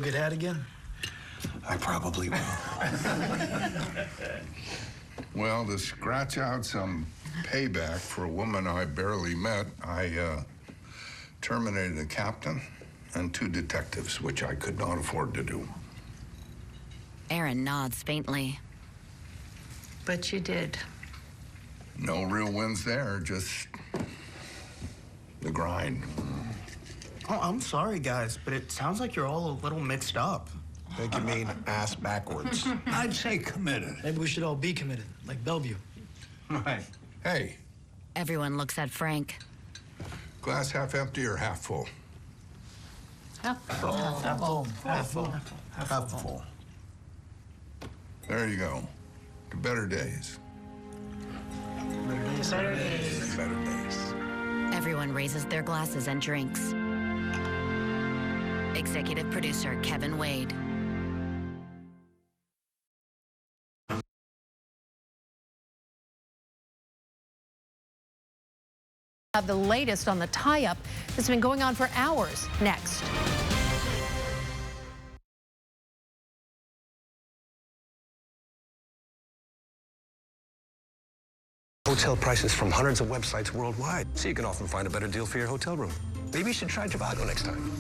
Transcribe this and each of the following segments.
Get had again? I probably will. Well, to scratch out some payback for a woman I barely met, I terminated a captain and 2 detectives, which I could not afford to do. Aaron nods faintly. But you did. No real wins there, just the grind. Oh, I'm sorry, guys, but it sounds like you're all a little mixed up. I think you mean ass backwards. I'd say committed. Maybe we should all be committed, like Bellevue. Right. Hey, Everyone looks at Frank. glass half empty or half full? Half full. There you go. To better days. Better days. Better days. Everyone raises their glasses and drinks. Executive producer Kevin Wade. The latest on the tie-up that's been going on for hours. Next. Hotel prices from hundreds of websites worldwide, so you can often find a better deal for your hotel room. Maybe you should try Trivago next time.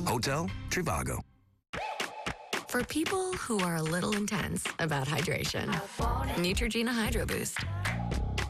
Hotel Trivago. For people who are a little intense about hydration, Neutrogena Hydro Boost.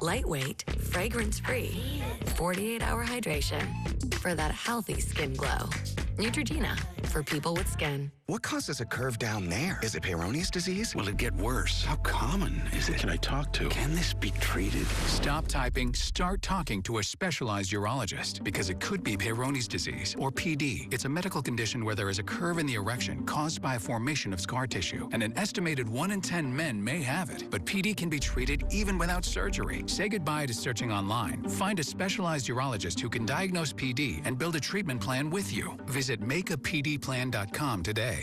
Lightweight, fragrance-free, 48-hour hydration for that healthy skin glow. Neutrogena, for people with skin. What causes a curve down there? Is it Peyronie's disease? Will it get worse? How common is it? Can I talk to? Can this be treated? Stop typing, start talking to a specialized urologist because it could be Peyronie's disease, or PD. It's a medical condition where there is a curve in the erection caused by a formation of scar tissue, and an estimated 1 in 10 men may have it. But PD can be treated even without surgery. Say goodbye to searching online. Find a specialized urologist who can diagnose PD and build a treatment plan with you. Visit makeapdplan.com today.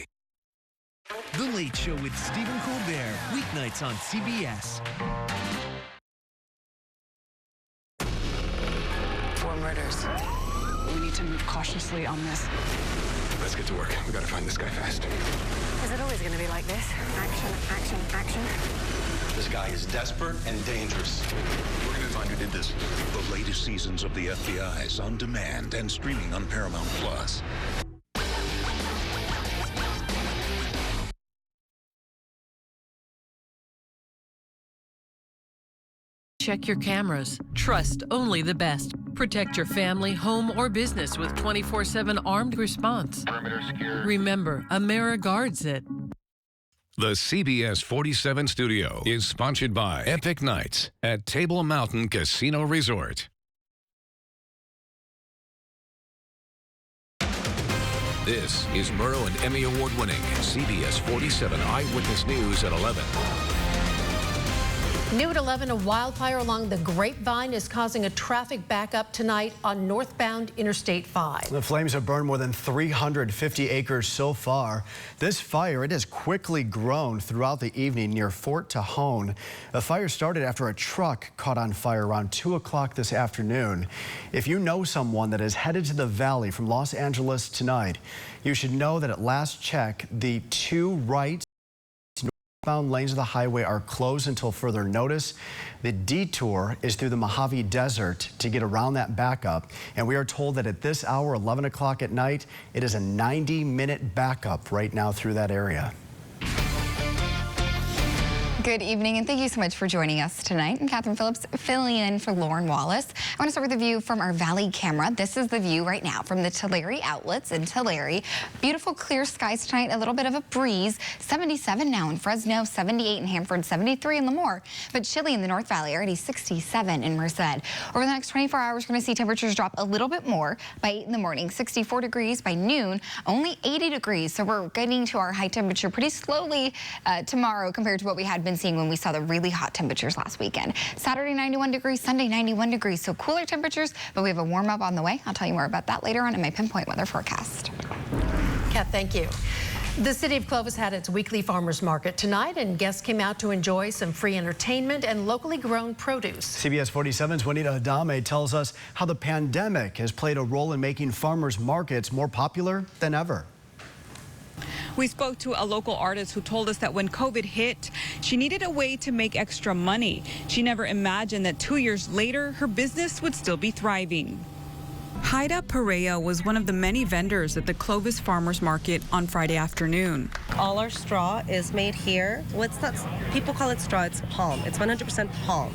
The Late Show with Stephen Colbert, weeknights on CBS. 4 murders. We need to move cautiously on this. Let's get to work. We gotta find this guy fast. Is it always going to be like this? Action, action, action. This guy is desperate and dangerous. We're going to find who did this. The latest seasons of The FBI is on demand and streaming on Paramount Plus. Check your cameras. Trust only the best. Protect your family, home, or business with 24/7 armed response. Perimeter secure. Remember, AmeriGuards it. The CBS 47 studio is sponsored by Epic Nights at Table Mountain Casino Resort. This is Murrow and Emmy Award-winning CBS 47 Eyewitness News at 11. New at 11, a wildfire along the Grapevine is causing a traffic backup tonight on northbound Interstate 5. The flames have burned more than 350 acres so far. This fire, it has quickly grown throughout the evening near Fort Tejon. The fire started after a truck caught on fire around 2 o'clock this afternoon. If you know someone that is headed to the valley from Los Angeles tonight, you should know that at last check, the 2 right northbound lanes of the highway are closed until further notice. The detour is through the Mojave Desert to get around that backup. And we are told that at this hour, 11 o'clock at night, it is a 90-minute backup right now through that area. Good evening, and thank you so much for joining us tonight. I'm Catherine Phillips, filling in for Lauren Wallace. I want to start with a view from our Valley camera. This is the view right now from the Tulare outlets in Tulare. Beautiful clear skies tonight, a little bit of a breeze. 77 now in Fresno, 78 in Hanford, 73 in Lemoore, but chilly in the North Valley, already 67 in Merced. Over the next 24 hours, we're going to see temperatures drop a little bit more by 8 in the morning, 64 degrees by noon, only 80 degrees. So we're getting to our high temperature pretty slowly tomorrow compared to what we had been seeing when we saw the really hot temperatures last weekend. Saturday 91 degrees, Sunday 91 degrees, so cooler temperatures, but we have a warm up on the way. I'll tell you more about that later on in my pinpoint weather forecast. Kat, thank you. The city of Clovis had its weekly farmers market tonight, and guests came out to enjoy some free entertainment and locally grown produce. CBS 47's Juanita Adame tells us how the pandemic has played a role in making farmers markets more popular than ever. We spoke to a local artist who told us that when COVID hit, she needed a way to make extra money. She never imagined that 2 years later, her business would still be thriving. Haida Perea was one of the many vendors at the Clovis Farmers Market on Friday afternoon. All our straw is made here. Well, it's not, people call it straw, it's palm. It's 100% palm.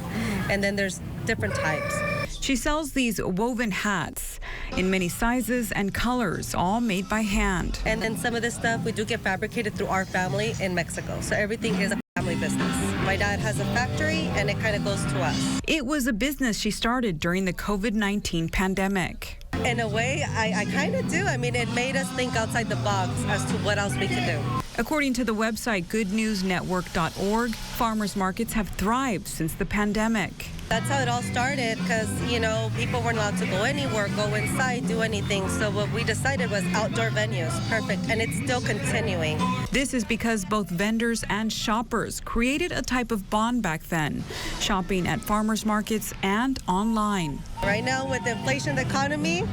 And then there's different types. She sells these woven hats in many sizes and colors, all made by hand. And then some of this stuff we do get fabricated through our family in Mexico. So everything is a family business. My dad has a factory and it kind of goes to us. It was a business she started during the COVID-19 pandemic. In a way, I kind of do. I mean, it made us think outside the box as to what else we could do. According to the website goodnewsnetwork.org, farmers markets have thrived since the pandemic. That's how it all started because, you know, people weren't allowed to go anywhere, go inside, do anything. So what we decided was outdoor venues. Perfect. And it's still continuing. This is because both vendors and shoppers created a type of bond back then, shopping at farmers markets and online. Right now, with the inflation, the economy,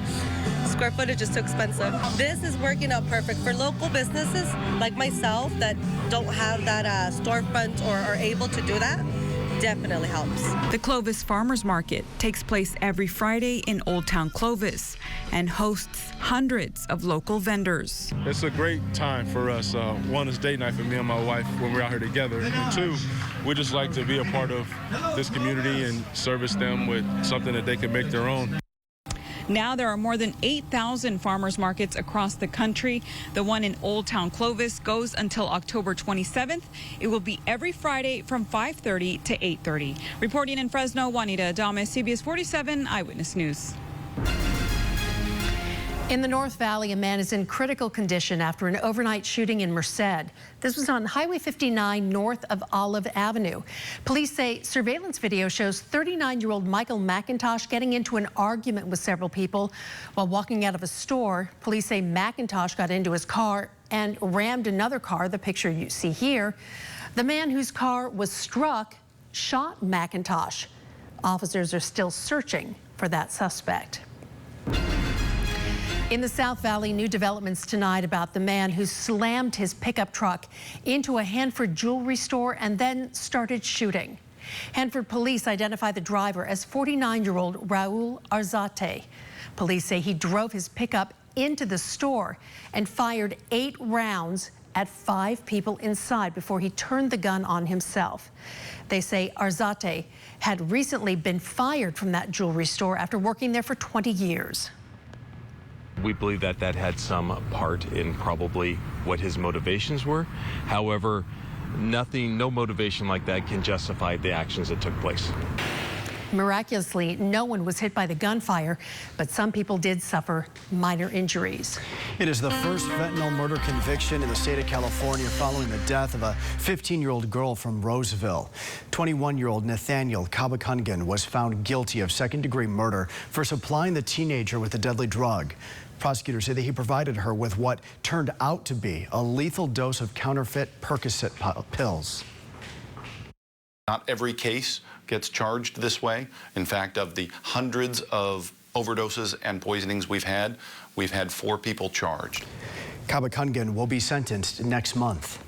square footage is too expensive. This is working out perfect for local businesses like myself that don't have that storefront or are able to do that. Definitely helps. The Clovis Farmers Market takes place every Friday in Old Town Clovis and hosts hundreds of local vendors. It's a great time for us. One is date night for me and my wife when we're out here together. And two, we just like to be a part of this community and service them with something that they can make their own. Now there are more than 8,000 farmers markets across the country. The one in Old Town Clovis goes until October 27th. It will be every Friday from 5:30 to 8:30. Reporting in Fresno, Juanita Adames, CBS 47 Eyewitness News. In the North Valley, a man is in critical condition after an overnight shooting in Merced. This was on Highway 59 north of Olive Avenue. Police say surveillance video shows 39-year-old Michael McIntosh getting into an argument with several people while walking out of a store. Police say McIntosh got into his car and rammed another car, the picture you see here. The man whose car was struck shot McIntosh. Officers are still searching for that suspect. In the South Valley, new developments tonight about the man who slammed his pickup truck into a Hanford jewelry store and then started shooting. Hanford police identify the driver as 49-year-old Raul Arzate. Police say he drove his pickup into the store and fired 8 rounds at 5 people inside before he turned the gun on himself. They say Arzate had recently been fired from that jewelry store after working there for 20 years. We believe that that had some part in probably what his motivations were. However, no motivation like that can justify the actions that took place. Miraculously, no one was hit by the gunfire, but some people did suffer minor injuries. It is the first fentanyl murder conviction in the state of California following the death of a 15-year-old girl from Roseville. 21-year-old Nathaniel Kabakungen was found guilty of second-degree murder for supplying the teenager with a deadly drug. Prosecutors say that he provided her with what turned out to be a lethal dose of counterfeit Percocet pills. Not every case gets charged this way. In fact, of the hundreds of overdoses and poisonings we've had 4 people charged. Kabakungen will be sentenced next month.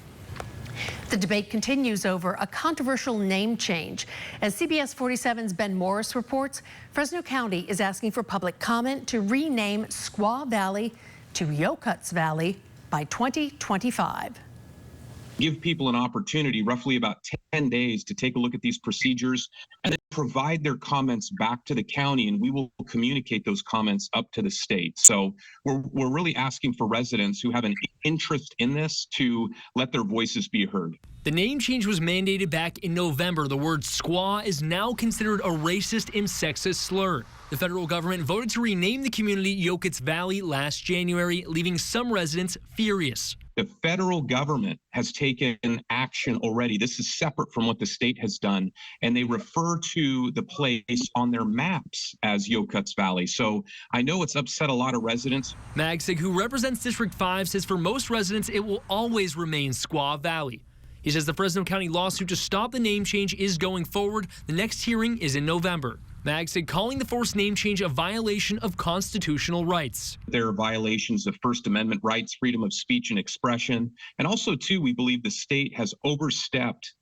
The debate continues over a controversial name change. As CBS 47's Ben Morris reports, Fresno County is asking for public comment to rename Squaw Valley to Yokuts Valley by 2025. Give people an opportunity, roughly about 10 days, to take a look at these procedures and then provide their comments back to the county, and we will communicate those comments up to the state. So we're really asking for residents who have an interest in this to let their voices be heard. The name change was mandated back in November. The word squaw is now considered a racist and sexist slur. The federal government voted to rename the community Yokuts Valley last January, leaving some residents furious. The federal government has taken action already. This is separate from what the state has done, and they refer to the place on their maps as Yokuts Valley. So I know it's upset a lot of residents. Magsig, who represents District 5, says for most residents it will always remain Squaw Valley. He says the Fresno County lawsuit to stop the name change is going forward. The next hearing is in November. Mag said calling the forced name change a violation of constitutional rights. There are violations of First Amendment rights, freedom of speech and expression. And also, too, we believe the state has overstepped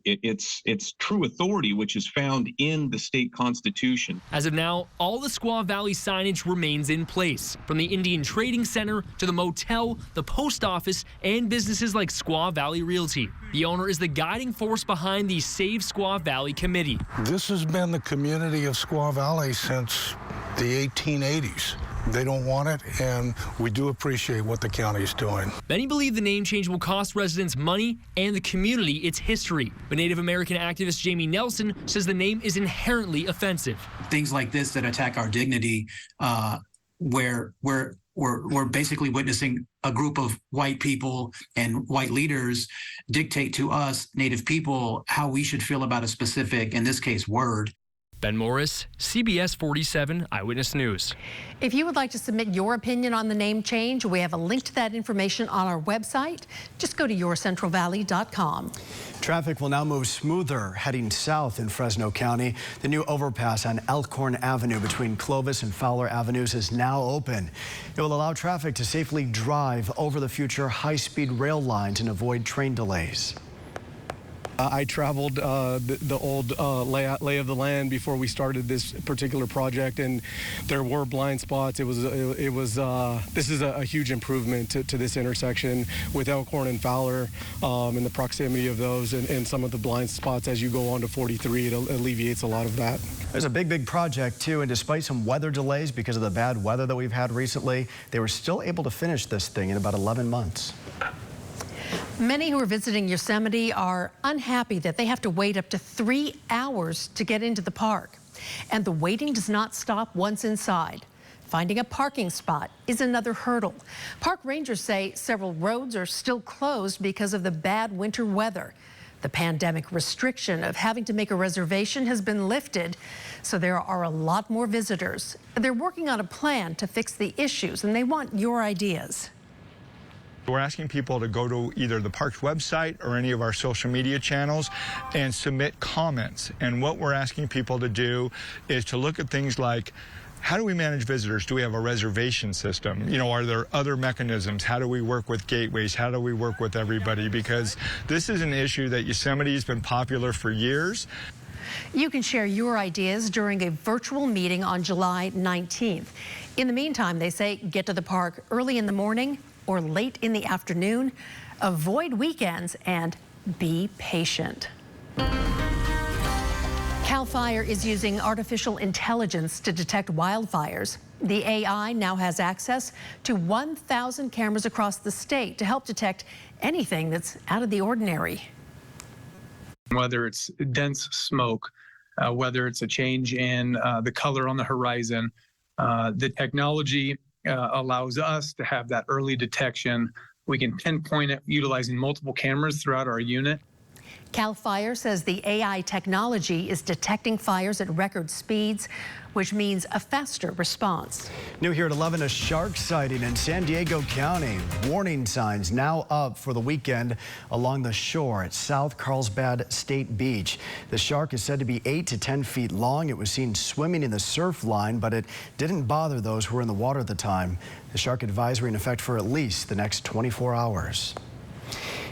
its true authority, which is found in the state constitution. As of now, all the Squaw Valley signage remains in place, from the Indian Trading Center to the motel, the post office, and businesses like Squaw Valley Realty. The owner is the guiding force behind the Save Squaw Valley Committee. This has been the community of Squaw Valley since the 1880s. They don't want it, and we do appreciate what the county is doing. Many believe the name change will cost residents money and the community its history. But Native American activist Jamie Nelson says the name is inherently offensive. Things like this that attack our dignity, where we're basically witnessing a group of white people and white leaders dictate to us, Native people, how we should feel about a specific, in this case, word. Ben Morris, CBS 47 Eyewitness News. If you would like to submit your opinion on the name change, we have a link to that information on our website. Just go to yourcentralvalley.com. Traffic will now move smoother heading south in Fresno County. The new overpass on Elkhorn Avenue between Clovis and Fowler Avenues is now open. It will allow traffic to safely drive over the future high-speed rail lines and avoid train delays. I traveled the old lay of the land before we started this particular project, and there were blind spots. This is a huge improvement to this intersection with Elkhorn and Fowler, and the proximity of those and some of the blind spots as you go on to 43. It alleviates a lot of that. There's a big project too, and despite some weather delays because of the bad weather that we've had recently, they were still able to finish this thing in about 11 months. Many who are visiting Yosemite are unhappy that they have to wait up to 3 hours to get into the park. And the waiting does not stop once inside. Finding a parking spot is another hurdle. Park rangers say several roads are still closed because of the bad winter weather. The pandemic restriction of having to make a reservation has been lifted, so there are a lot more visitors. They're working on a plan to fix the issues, and they want your ideas. We're asking people to go to either the park's website or any of our social media channels and submit comments. And what we're asking people to do is to look at things like, how do we manage visitors? Do we have a reservation system? You know, are there other mechanisms? How do we work with gateways? How do we work with everybody? Because this is an issue that Yosemite has been popular for years. You can share your ideas during a virtual meeting on July 19th. In the meantime, they say get to the park early in the morning or late in the afternoon. Avoid weekends and be patient. CAL FIRE is using artificial intelligence to detect wildfires. The AI now has access to 1,000 cameras across the state to help detect anything that's out of the ordinary. Whether it's dense smoke, whether it's a change in the color on the horizon, the technology allows us to have that early detection. We can pinpoint it utilizing multiple cameras throughout our unit. CAL FIRE says the AI technology is detecting fires at record speeds, which means a faster response. New here at 11, a shark sighting in San Diego County. Warning signs now up for the weekend along the shore at South Carlsbad State Beach. The shark is said to be 8 to 10 feet long. It was seen swimming in the surf line, but it didn't bother those who were in the water at the time. The shark advisory in effect for at least the next 24 hours.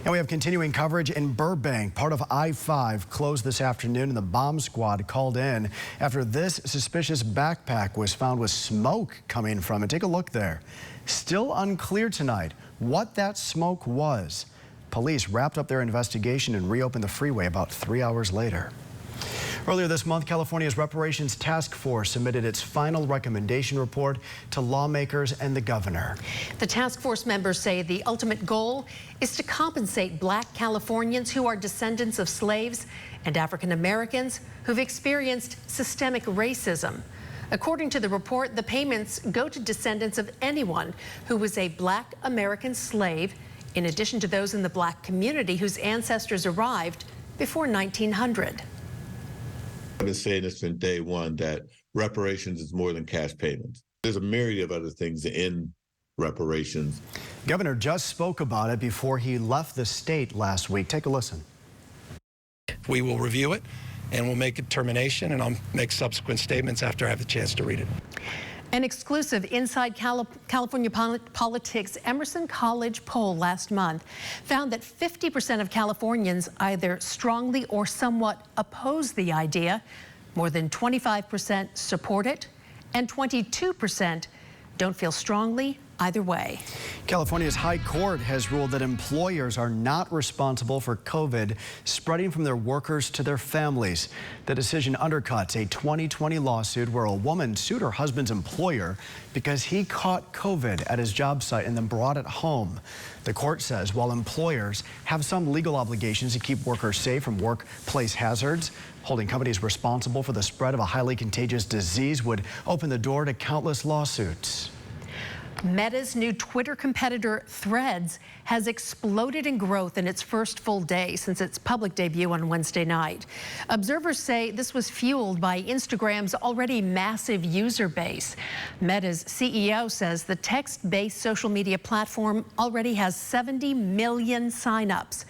And we have continuing coverage in Burbank. Part of I-5 closed this afternoon, and the bomb squad called in after this suspicious backpack was found with smoke coming from it. Take a look there. Still unclear tonight what that smoke was. Police wrapped up their investigation and reopened the freeway about 3 hours later. Earlier this month, California's Reparations Task Force submitted its final recommendation report to lawmakers and the governor. The task force members say the ultimate goal is to compensate Black Californians who are descendants of slaves and African Americans who've experienced systemic racism. According to the report, the payments go to descendants of anyone who was a Black American slave, in addition to those in the Black community whose ancestors arrived before 1900. I've been saying this from day one that reparations is more than cash payments. There's a myriad of other things in reparations. Governor just spoke about it before he left the state last week. Take a listen. We will review it, and we'll make a determination, and I'll make subsequent statements after I have the chance to read it. An exclusive Inside California Politics Emerson College poll last month found that 50% of Californians either strongly or somewhat oppose the idea, more than 25% support it, and 22% don't feel strongly either way. California's High Court has ruled that employers are not responsible for COVID spreading from their workers to their families. The decision undercuts a 2020 lawsuit where a woman sued her husband's employer because he caught COVID at his job site and then brought it home. The court says while employers have some legal obligations to keep workers safe from workplace hazards, holding companies responsible for the spread of a highly contagious disease would open the door to countless lawsuits. Meta's new Twitter competitor, Threads, has exploded in growth in its first full day since its public debut on Wednesday night. Observers say this was fueled by Instagram's already massive user base. Meta's CEO says the text-based social media platform already has 70 million signups.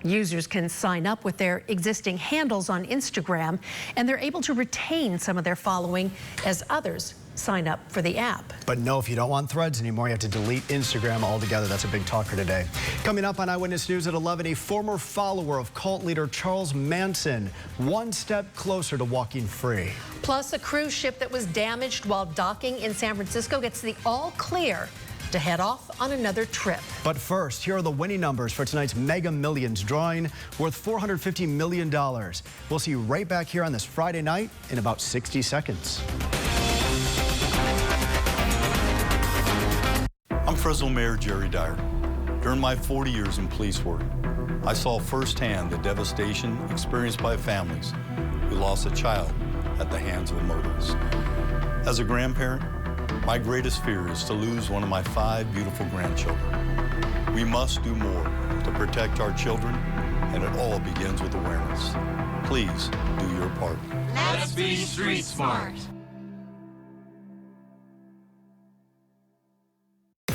Users can sign up with their existing handles on Instagram, and they're able to retain some of their following as others sign up for the app. But no, if you don't want Threads anymore, you have to delete Instagram altogether. That's a big talker today. Coming up on Eyewitness News at 11, a former follower of cult leader Charles Manson, one step closer to walking free. Plus, a cruise ship that was damaged while docking in San Francisco gets the all clear to head off on another trip. But first, here are the winning numbers for tonight's Mega Millions drawing worth $450 million. We'll see you right back here on this Friday night in about 60 seconds. I'm Fresno Mayor Jerry Dyer. During my 40 years in police work, I saw firsthand the devastation experienced by families who lost a child at the hands of a motorist. As a grandparent, my greatest fear is to lose one of my 5 beautiful grandchildren. We must do more to protect our children, and it all begins with awareness. Please do your part. Let's be street smart.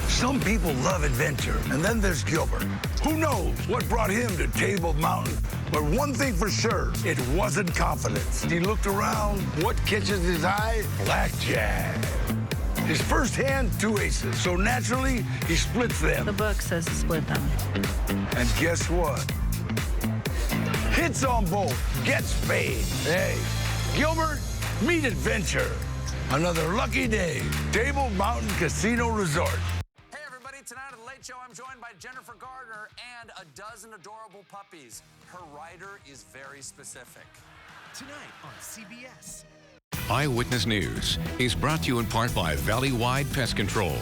Some people love adventure, and then there's Gilbert. Who knows what brought him to Table Mountain? But one thing for sure, it wasn't confidence. He looked around. What catches his eye? Blackjack. His first hand, 2 aces. So naturally, he splits them. The book says to split them. And guess what? Hits on both, gets paid. Hey, Gilbert, meet adventure. Another lucky day. Table Mountain Casino Resort. Tonight at The Late Show, I'm joined by Jennifer Gardner and a dozen adorable puppies. Her rider is very specific. Tonight on CBS. Eyewitness News is brought to you in part by Valley-Wide Pest Control.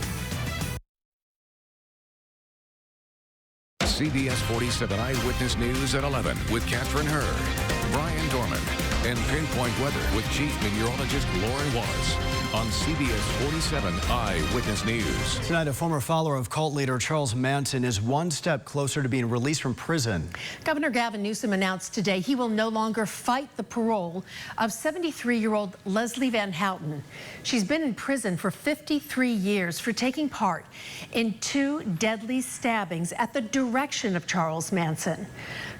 CBS 47 Eyewitness News at 11 with Catherine Hurd, Brian Dorman, and Pinpoint Weather with Chief Meteorologist Lauren Wallace on CBS 47 Eyewitness News. Tonight, a former follower of cult leader Charles Manson is one step closer to being released from prison. Governor Gavin Newsom announced today he will no longer fight the parole of 73-year-old Leslie Van Houten. She's been in prison for 53 years for taking part in 2 deadly stabbings at the direction of Charles Manson.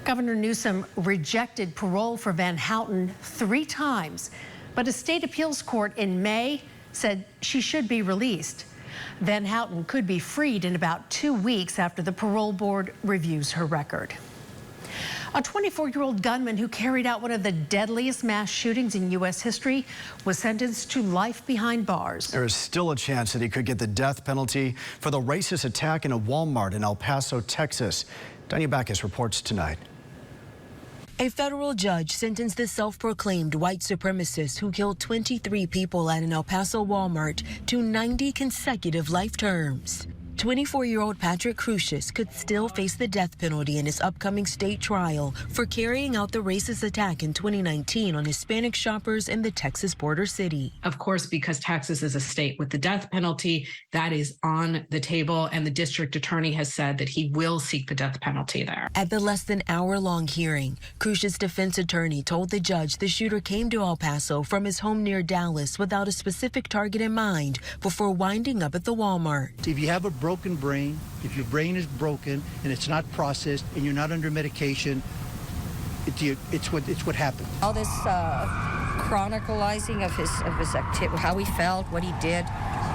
Governor Newsom rejected parole for Van Houten 3 times, but a state appeals court in May said she should be released. Van Houten could be freed in about 2 weeks after the parole board reviews her record. A 24-year-old gunman who carried out one of the deadliest mass shootings in U.S. history was sentenced to life behind bars. There is still a chance that he could get the death penalty for the racist attack in a Walmart in El Paso, Texas. Danya Backus reports tonight. A federal judge sentenced the self-proclaimed white supremacist who killed 23 people at an El Paso Walmart to 90 consecutive life terms. 24-year-old Patrick Crusius could still face the death penalty in his upcoming state trial for carrying out the racist attack in 2019 on Hispanic shoppers in the Texas border city. Of course, because Texas is a state with the death penalty, that is on the table, and the district attorney has said that he will seek the death penalty there. At the less than hour-long hearing, Crusius' defense attorney told the judge the shooter came to El Paso from his home near Dallas without a specific target in mind before winding up at the Walmart. If you have a broken brain, if your brain is broken and it's not processed and you're not under medication, it's what happened. All this chronicalizing of his activity, how he felt, what he did,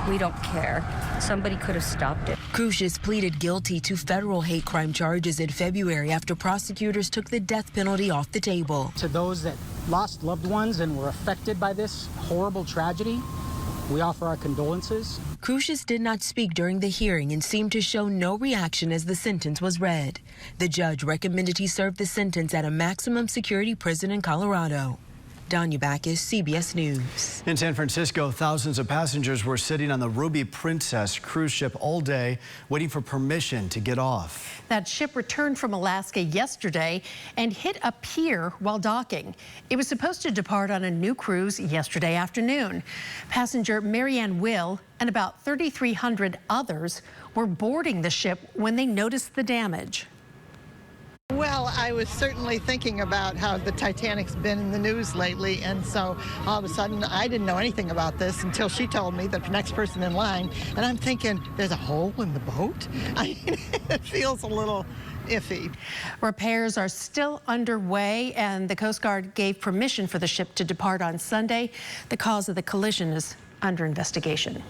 we don't care. Somebody could have stopped it. Crusius pleaded guilty to federal hate crime charges in February after prosecutors took the death penalty off the table. To those that lost loved ones and were affected by this horrible tragedy, we offer our condolences. Crusius did not speak during the hearing and seemed to show no reaction as the sentence was read. The judge recommended he serve the sentence at a maximum security prison in Colorado. Danya Backus, CBS News. In San Francisco, thousands of passengers were sitting on the Ruby Princess cruise ship all day, waiting for permission to get off. That ship returned from Alaska yesterday and hit a pier while docking. It was supposed to depart on a new cruise yesterday afternoon. Passenger Marianne Will and about 3,300 others were boarding the ship when they noticed the damage. Well, I was certainly thinking about how the Titanic's been in the news lately, and so all of a sudden I didn't know anything about this until she told me the next person in line, and I'm thinking, there's a hole in the boat? I mean, it feels a little iffy. Repairs are still underway, and the Coast Guard gave permission for the ship to depart on Sunday. The cause of the collision is under investigation.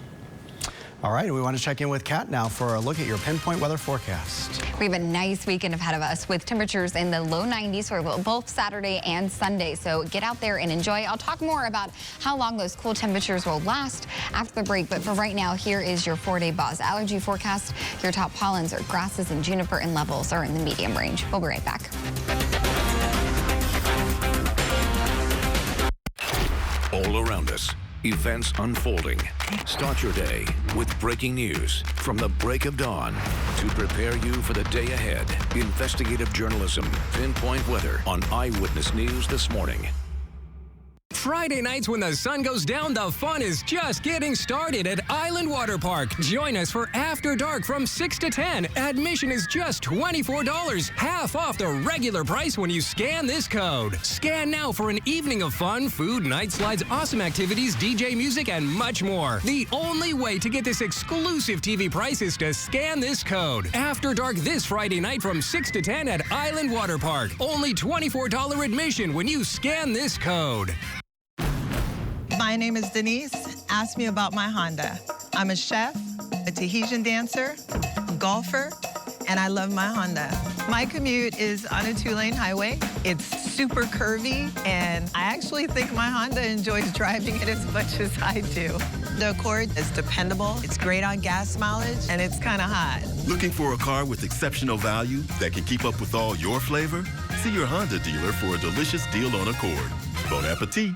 All right, we want to check in with Kat now for a look at your pinpoint weather forecast. We have a nice weekend ahead of us with temperatures in the low 90s for both Saturday and Sunday. So get out there and enjoy. I'll talk more about how long those cool temperatures will last after the break. But for right now, here is your 4-day Boz allergy forecast. Your top pollens are grasses and juniper, and levels are in the medium range. We'll be right back. All around us, events unfolding. Start your day with breaking news from the break of dawn to prepare you for the day ahead. Investigative journalism, pinpoint weather on Eyewitness News this morning. Friday nights when the sun goes down, the fun is just getting started at Island Water Park. Join us for After Dark from 6 to 10. Admission is just $24, half off the regular price when you scan this code. Scan now for an evening of fun, food, night slides, awesome activities, DJ music, and much more. The only way to get this exclusive TV price is to scan this code. After Dark this Friday night from 6 to 10 at Island Water Park. Only $24 admission when you scan this code. My name is Denise. Ask me about my Honda. I'm a chef, a Tahitian dancer, a golfer, and I love my Honda. My commute is on a 2-lane highway. It's super curvy, and I actually think my Honda enjoys driving it as much as I do. The Accord is dependable, it's great on gas mileage, and it's kind of hot. Looking for a car with exceptional value that can keep up with all your flavor? See your Honda dealer for a delicious deal on Accord. Bon appetit.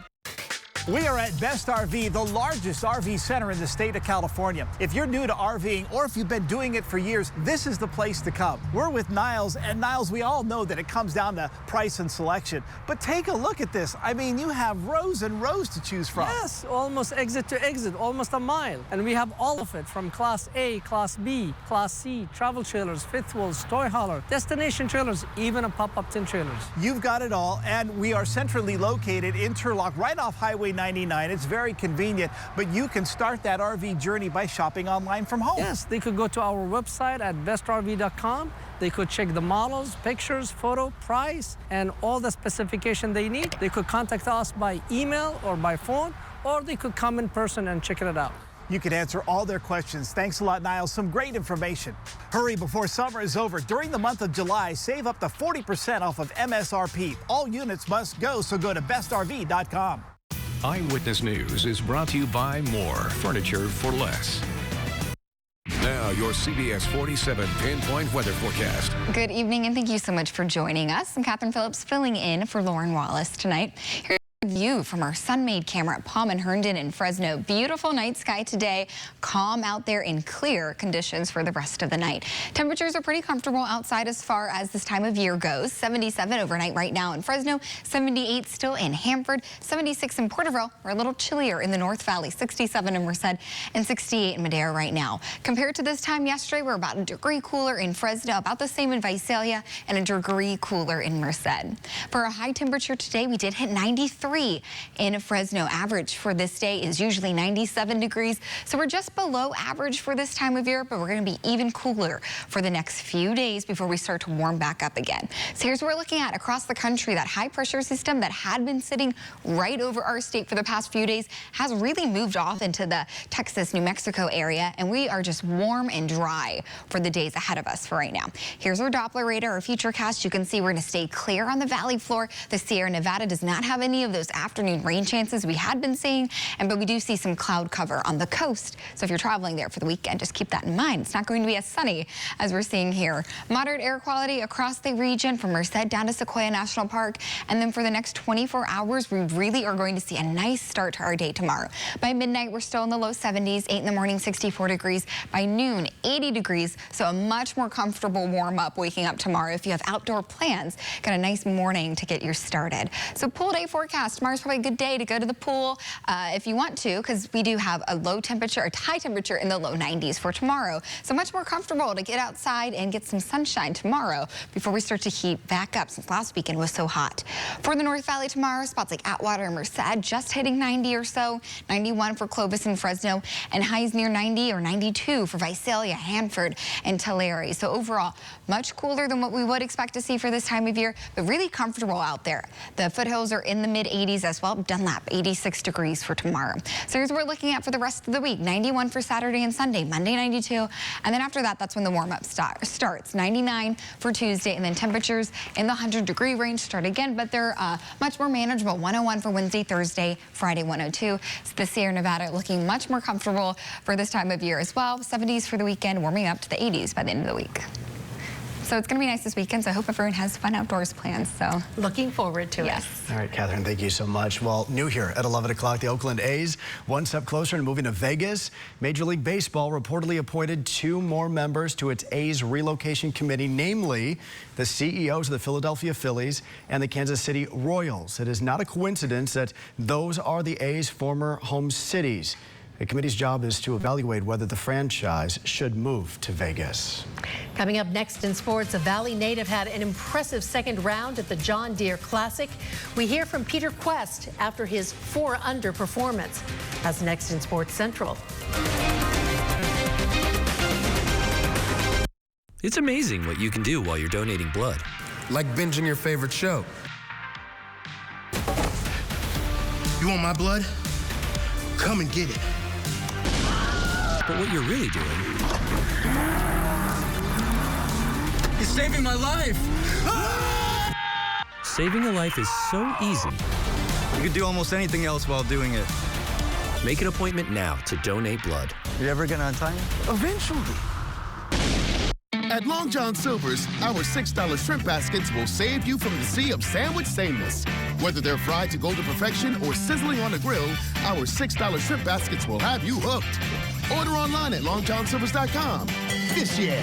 We are at Best RV, the largest RV center in the state of California. If you're new to RVing or if you've been doing it for years, this is the place to come. We're with Niles, and Niles, we all know that it comes down to price and selection. But take a look at this. I mean, you have rows and rows to choose from. Yes, almost exit to exit, almost a mile. And we have all of it from Class A, Class B, Class C, travel trailers, fifth wheels, toy hauler, destination trailers, even a pop-up tent trailers. You've got it all, and we are centrally located in Turlock, right off Highway 99. It's very convenient, but you can start that RV journey by shopping online from home. Yes, they could go to our website at bestrv.com. They could check the models, pictures, photo, price, and all the specification they need. They could contact us by email or by phone, or they could come in person and check it out. You can answer all their questions. Thanks a lot, Niles. Some great information. Hurry before summer is over. During the month of July, save up to 40% off of MSRP. All units must go, so go to bestrv.com. Eyewitness News is brought to you by More Furniture for Less. Now, your CBS 47 pinpoint weather forecast. Good evening, and thank you so much for joining us. I'm Catherine Phillips, filling in for Lauren Wallace tonight. Here's a view from our sun-made camera at Palm and Herndon in Fresno. Beautiful night sky today. Calm out there in clear conditions for the rest of the night. Temperatures are pretty comfortable outside as far as this time of year goes. 77 overnight right now in Fresno, 78 still in Hanford, 76 in Porterville. We're a little chillier in the North Valley, 67 in Merced, and 68 in Madera right now. Compared to this time yesterday, we're about a degree cooler in Fresno, about the same in Visalia, and a degree cooler in Merced. For a high temperature today, we did hit 93 93 in Fresno. Average for this day is usually 97 degrees, so we're just below average for this time of year, but we're going to be even cooler for the next few days before we start to warm back up again. So here's what we're looking at across the country. That high pressure system that had been sitting right over our state for the past few days has really moved off into the Texas, New Mexico area, and we are just warm and dry for the days ahead of us for right now. Here's our Doppler radar, our futurecast. You can see we're going to stay clear on the valley floor. The Sierra Nevada does not have any of those afternoon rain chances we had been seeing, but we do see some cloud cover on the coast. So if you're traveling there for the weekend, just keep that in mind. It's not going to be as sunny as we're seeing here. Moderate air quality across the region from Merced down to Sequoia National Park. And then for the next 24 hours, we really are going to see a nice start to our day tomorrow. By midnight, we're still in the low 70s, 8 in the morning, 64 degrees. By noon, 80 degrees. So a much more comfortable warm up waking up tomorrow. If you have outdoor plans, got a nice morning to get you started. So pool day forecast. Tomorrow's probably a good day to go to the pool if you want to, because we do have a low temperature, a high temperature in the low 90s for tomorrow. So much more comfortable to get outside and get some sunshine tomorrow before we start to heat back up since last weekend was so hot. For the North Valley tomorrow, spots like Atwater and Merced just hitting 90 or so, 91 for Clovis and Fresno, and highs near 90 or 92 for Visalia, Hanford, and Tulare. So overall, much cooler than what we would expect to see for this time of year, but really comfortable out there. The foothills are in the mid 80s as well. Dunlap, 86 degrees for tomorrow. So here's what we're looking at for the rest of the week. 91 for Saturday and Sunday, Monday 92, and then after that, that's when the warm-up starts. 99 for Tuesday, and then temperatures in the 100-degree range start again, but they're much more manageable. 101 for Wednesday, Thursday, Friday 102. So the Sierra Nevada looking much more comfortable for this time of year as well. 70s for the weekend, warming up to the 80s by the end of the week. So it's going to be nice this weekend, so I hope everyone has fun outdoors plans. So looking forward to it. All right, Catherine, thank you so much. Well, new here at 11 o'clock, the Oakland A's one step closer to moving to Vegas. Major League Baseball reportedly appointed 2 more members to its A's relocation committee, namely the CEOs of the Philadelphia Phillies and the Kansas City Royals. It is not a coincidence that those are the A's former home cities. The committee's job is to evaluate whether the franchise should move to Vegas. Coming up next in sports, a Valley native had an impressive second round at the John Deere Classic. We hear from Peter Quest after his 4-under performance. That's next in Sports Central. It's amazing what you can do while you're donating blood. Like binging your favorite show. You want my blood? Come and get it. But what you're really doing is saving my life. Saving a life is so easy. You could do almost anything else while doing it. Make an appointment now to donate blood. You ever get on time? Eventually. At Long John Silver's, our $6 shrimp baskets will save you from the sea of sandwich sameness. Whether they're fried to golden perfection or sizzling on the grill, our $6 shrimp baskets will have you hooked. Order online at longjohnsilvers.com. This year.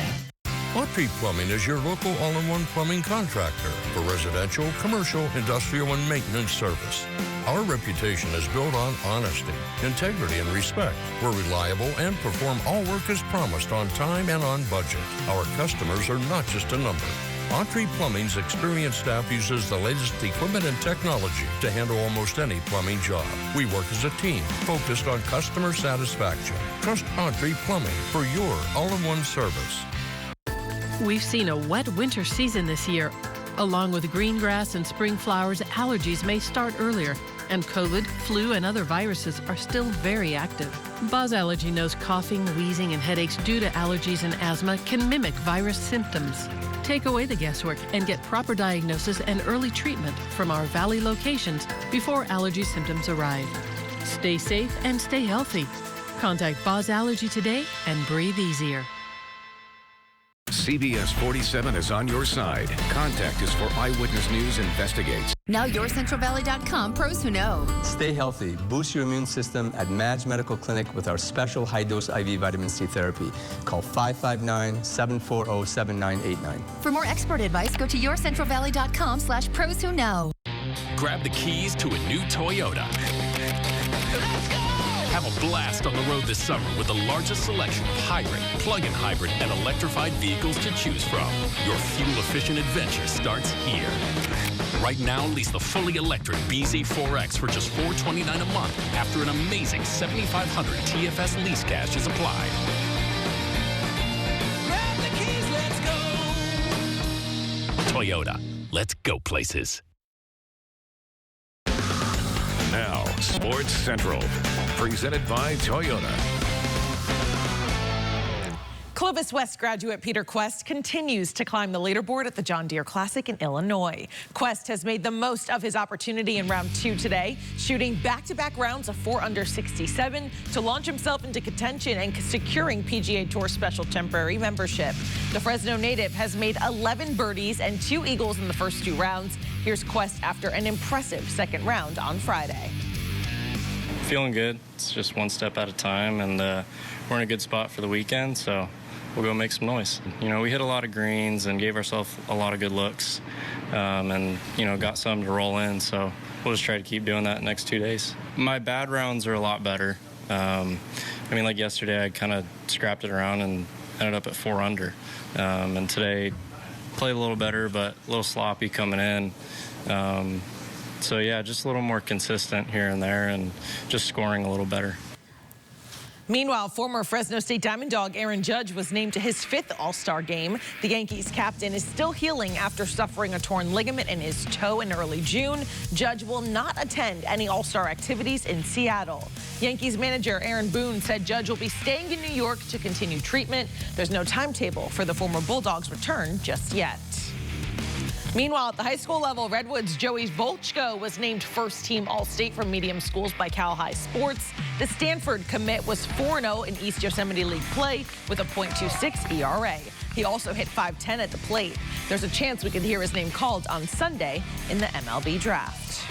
Autry Plumbing is your local all-in-one plumbing contractor for residential, commercial, industrial, and maintenance service. Our reputation is built on honesty, integrity, and respect. We're reliable and perform all work as promised on time and on budget. Our customers are not just a number. Autry Plumbing's experienced staff uses the latest equipment and technology to handle almost any plumbing job. We work as a team focused on customer satisfaction. Trust Autry Plumbing for your all-in-one service. We've seen a wet winter season this year. Along with green grass and spring flowers, allergies may start earlier, and COVID, flu, and other viruses are still very active. Buzz Allergy knows coughing, wheezing, and headaches due to allergies and asthma can mimic virus symptoms. Take away the guesswork and get proper diagnosis and early treatment from our Valley locations before allergy symptoms arrive. Stay safe and stay healthy. Contact Buzz Allergy today and breathe easier. CBS 47 is on your side. Contact us for Eyewitness News Investigates. Now YourCentralValley.com pros who know. Stay healthy. Boost your immune system at Madge Medical Clinic with our special high-dose IV vitamin C therapy. Call 559-740-7989. For more expert advice, go to YourCentralValley.com/pros who know. Grab the keys to a new Toyota. Let's go! Have a blast on the road this summer with the largest selection of hybrid, plug-in hybrid, and electrified vehicles to choose from. Your fuel-efficient adventure starts here. Right now, lease the fully electric BZ4X for just $429 a month after an amazing $7,500 TFS lease cash is applied. Grab the keys, let's go. Toyota, let's go places. Now, Sports Central, presented by Toyota. Clovis West graduate Peter Quest continues to climb the leaderboard at the John Deere Classic in Illinois. Quest has made the most of his opportunity in round 2 today, shooting back-to-back rounds of 4 under 67 to launch himself into contention and securing PGA Tour Special temporary membership. The Fresno native has made 11 birdies and 2 eagles in the first 2 rounds. Here's Quest after an impressive second round on Friday. Feeling good. It's just one step at a time, and we're in a good spot for the weekend, so we'll go make some noise. You know, we hit a lot of greens and gave ourselves a lot of good looks, and, you know, got some to roll in, so we'll just try to keep doing that the next 2 days. My bad rounds are a lot better. I mean, like yesterday, I kind of scrapped it around and ended up at 4 under, and today played a little better, but a little sloppy coming in. So, yeah, just a little more consistent here and there and just scoring a little better. Meanwhile, former Fresno State Diamond Dog Aaron Judge was named to his 5th All-Star game. The Yankees captain is still healing after suffering a torn ligament in his toe in early June. Judge will not attend any All-Star activities in Seattle. Yankees manager Aaron Boone said Judge will be staying in New York to continue treatment. There's no timetable for the former Bulldogs' return just yet. Meanwhile, at the high school level, Redwood's Joey Volchko was named first-team All-State from medium schools by Cal High Sports. The Stanford commit was 4-0 in East Yosemite League play with a .26 ERA. He also hit .510 at the plate. There's a chance we could hear his name called on Sunday in the MLB draft.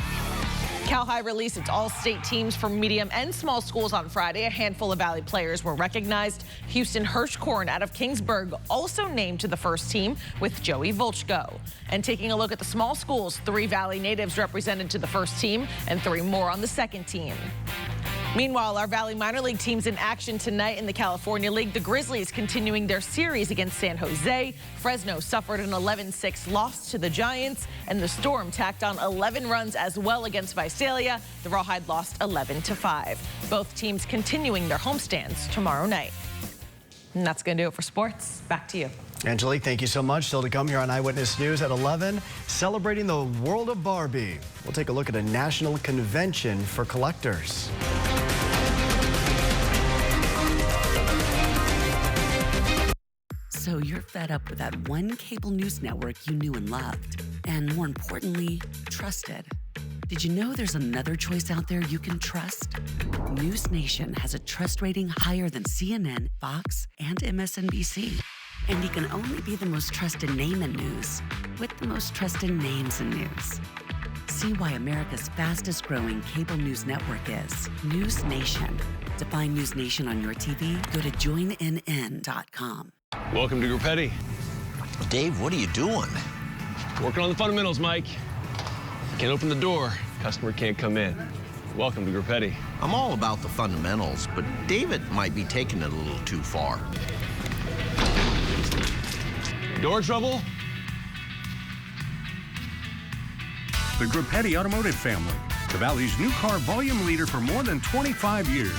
Cal High released its all-state teams for medium and small schools on Friday. A handful of Valley players were recognized. Houston Hirschkorn out of Kingsburg also named to the first team with Joey Volchko. And taking a look at the small schools, 3 Valley natives represented to the first team and 3 more on the second team. Meanwhile, our Valley minor league teams in action tonight in the California League. The Grizzlies continuing their series against San Jose. Fresno suffered an 11-6 loss to the Giants, and the Storm tacked on 11 runs as well against Visalia. The Rawhide lost 11-5. Both teams continuing their homestands tomorrow night. And that's going to do it for sports. Back to you. Angelique, thank you so much. Still to come here on Eyewitness News at 11, celebrating the world of Barbie. We'll take a look at a national convention for collectors. So you're fed up with that one cable news network you knew and loved, and more importantly, trusted. Did you know there's another choice out there you can trust? News Nation has a trust rating higher than CNN, Fox, and MSNBC. And you can only be the most trusted name in news with the most trusted names in news. See why America's fastest growing cable news network is News Nation. To find News Nation on your TV, go to joinnn.com. Welcome to Grupetti. Dave, what are you doing? Working on the fundamentals, Mike. Can't open the door. Customer can't come in. Welcome to Grupetti. I'm all about the fundamentals, but David might be taking it a little too far. Door trouble? The Grupetti Automotive family, the Valley's new car volume leader for more than 25 years.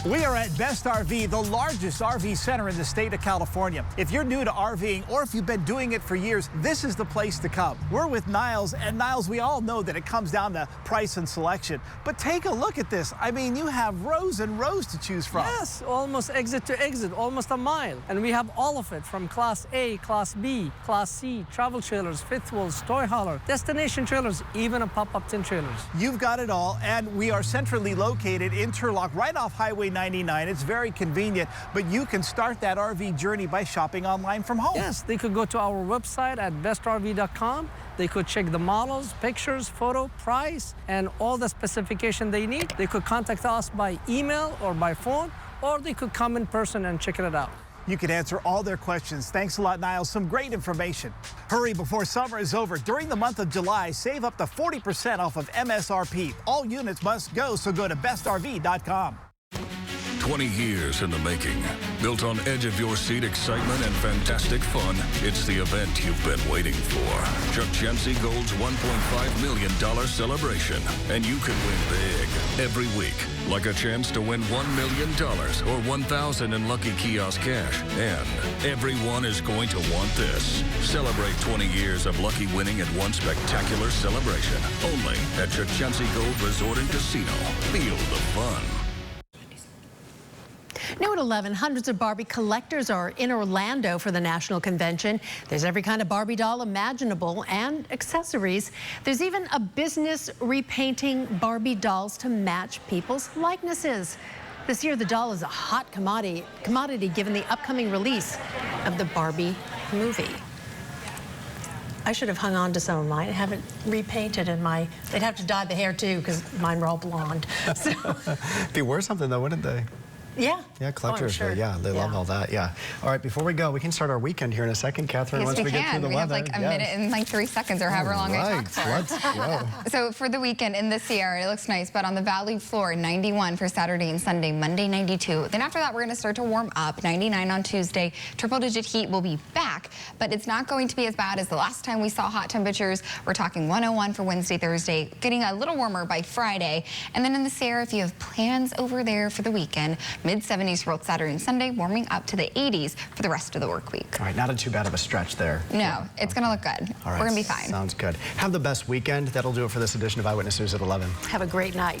We are at Best RV, the largest RV center in the state of California. If you're new to RVing or if you've been doing it for years, this is the place to come. We're with Niles, and Niles, we all know that it comes down to price and selection. But take a look at this. I mean, you have rows and rows to choose from. Yes, almost exit to exit, almost a mile. And we have all of it from Class A, Class B, Class C, travel trailers, fifth wheels, toy hauler, destination trailers, even a pop-up tent trailers. You've got it all, and we are centrally located in Turlock, right off Highway 99. It's very convenient, but you can start that RV journey by shopping online from home. Yes, they could go to our website at bestrv.com. They could check the models, pictures, photo, price, and all the specification they need. They could contact us by email or by phone, or they could come in person and check it out. You can answer all their questions. Thanks a lot, Niles. Some great information. Hurry before summer is over. During the month of July, save up to 40% off of MSRP. All units must go, so go to bestrv.com. 20 years in the making. Built on edge-of-your-seat excitement and fantastic fun, it's the event you've been waiting for. Chuck Chansey Gold's $1.5 million celebration. And you can win big every week. Like a chance to win $1 million or $1,000 in Lucky Kiosk cash. And everyone is going to want this. Celebrate 20 years of lucky winning in one spectacular celebration. Only at Chuck Chansey Gold Resort and Casino. Feel the fun. Now at 11, hundreds of Barbie collectors are in Orlando for the National Convention. There's every kind of Barbie doll imaginable and accessories. There's even a business repainting Barbie dolls to match people's likenesses. This year, the doll is a hot commodity given the upcoming release of the Barbie movie. I should have hung on to some of mine. I haven't repainted in my... They'd have to dye the hair, too, because mine were all blonde. So. They were something, though, wouldn't they? Yeah. Yeah, collectors, sure. yeah, they love all that, yeah. All right, before we go, we can start our weekend here in a second, Catherine, once we get through the weather. We have like a minute and like 3 seconds or however long I talk for. Let's go. So for the weekend in the Sierra, it looks nice, but on the Valley floor, 91 for Saturday and Sunday, Monday 92. Then after that, we're going to start to warm up, 99 on Tuesday. Triple-digit heat will be back, but it's not going to be as bad as the last time we saw hot temperatures. We're talking 101 for Wednesday, Thursday, getting a little warmer by Friday. And then in the Sierra, if you have plans over there for the weekend, mid-70s for both Saturday and Sunday, warming up to the 80s for the rest of the work week. All right, not too bad of a stretch there. No, it's going to look good. All right, we're going to be fine. Sounds good. Have the best weekend. That'll do it for this edition of Eyewitness News at 11. Have a great night.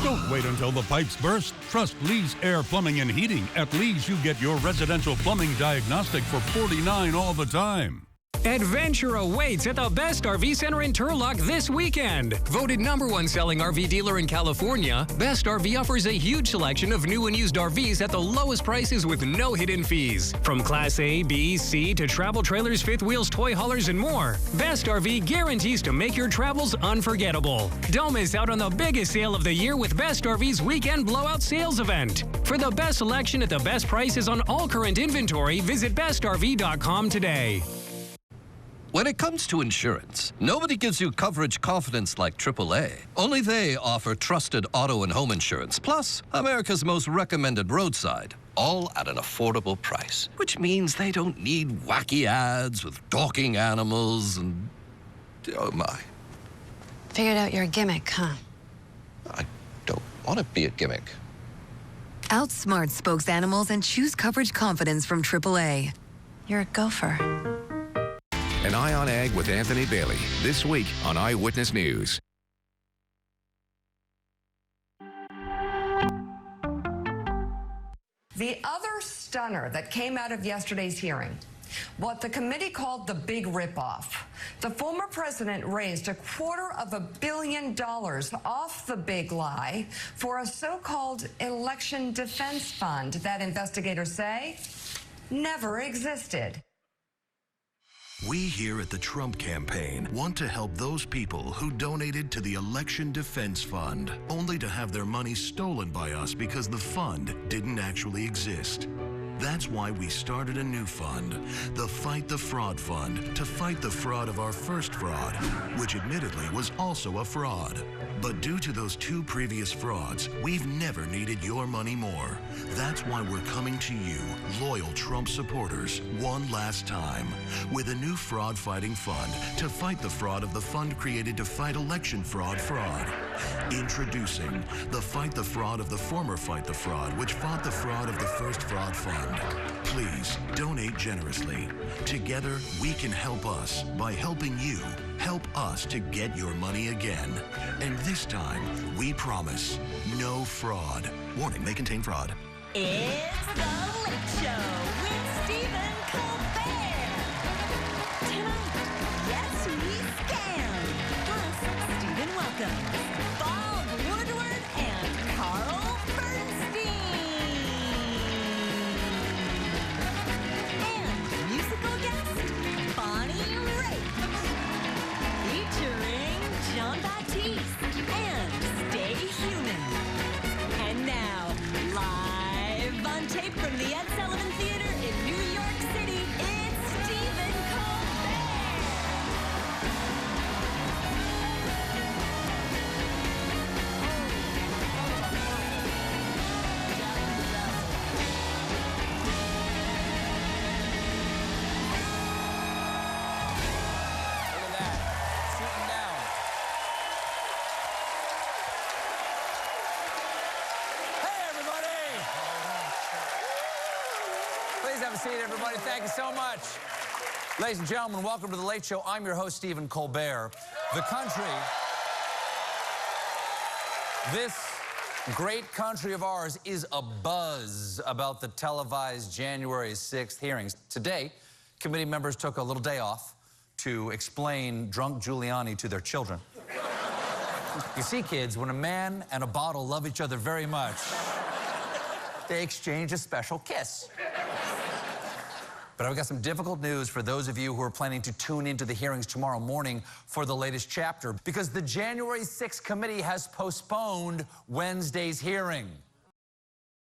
Don't wait until the pipes burst. Trust Lee's Air Plumbing and Heating. At Lee's, you get your residential plumbing diagnostic for $49 all the time. Adventure awaits at the Best RV Center in Turlock this weekend. Voted #1 selling RV dealer in California, Best RV offers a huge selection of new and used RVs at the lowest prices with no hidden fees. From Class A, B, C to travel trailers, fifth wheels, toy haulers, and more, Best RV guarantees to make your travels unforgettable. Don't miss out on the biggest sale of the year with Best RV's Weekend Blowout Sales event. For the best selection at the best prices on all current inventory, visit bestrv.com today. When it comes to insurance, nobody gives you coverage confidence like AAA. Only they offer trusted auto and home insurance, plus America's most recommended roadside, all at an affordable price. Which means they don't need wacky ads with gawking animals and... oh my. Figured out you're a gimmick, huh? I don't want to be a gimmick. Outsmart spokes animals and choose coverage confidence from AAA. You're a gopher. An Eye on Ag with Anthony Bailey, this week on Eyewitness News. The other stunner that came out of yesterday's hearing, what the committee called the big ripoff. The former president raised $250 million off the big lie for a so-called election defense fund that investigators say never existed. We here at the Trump campaign want to help those people who donated to the Election Defense Fund, only to have their money stolen by us because the fund didn't actually exist. That's why we started a new fund, the Fight the Fraud Fund, to fight the fraud of our first fraud, which admittedly was also a fraud. But due to those 2 previous frauds, we've never needed your money more. That's why we're coming to you, loyal Trump supporters, one last time, with a new fraud-fighting fund to fight the fraud of the fund created to fight election fraud. Introducing the Fight the Fraud of the former Fight the Fraud, which fought the fraud of the first fraud fund. Please donate generously. Together, we can help us by helping you Help us to get your money again. And this time, we promise, no fraud. Warning, may contain fraud. It's The Late Show with Stephen Colbert. Tonight, yes, we scam. Plus, Stephen welcomes Bob Woodward and Carl Bernstein. And musical guest, Bonnie Raitt. Featuring John Baptiste and Stay Human. And now, live on tape from the Ed Sullivan Theater in New York City, it's Stephen Please have a seat, everybody. Thank you so much. Ladies and gentlemen, welcome to The Late Show. I'm your host, Stephen Colbert. The country, this great country of ours, is abuzz about the televised January 6th hearings. Today, committee members took a little day off to explain drunk Giuliani to their children. You see, kids, when a man and a bottle love each other very much, they exchange a special kiss. But I've got some difficult news for those of you who are planning to tune into the hearings tomorrow morning for the latest chapter, because the January 6th committee has postponed Wednesday's hearing.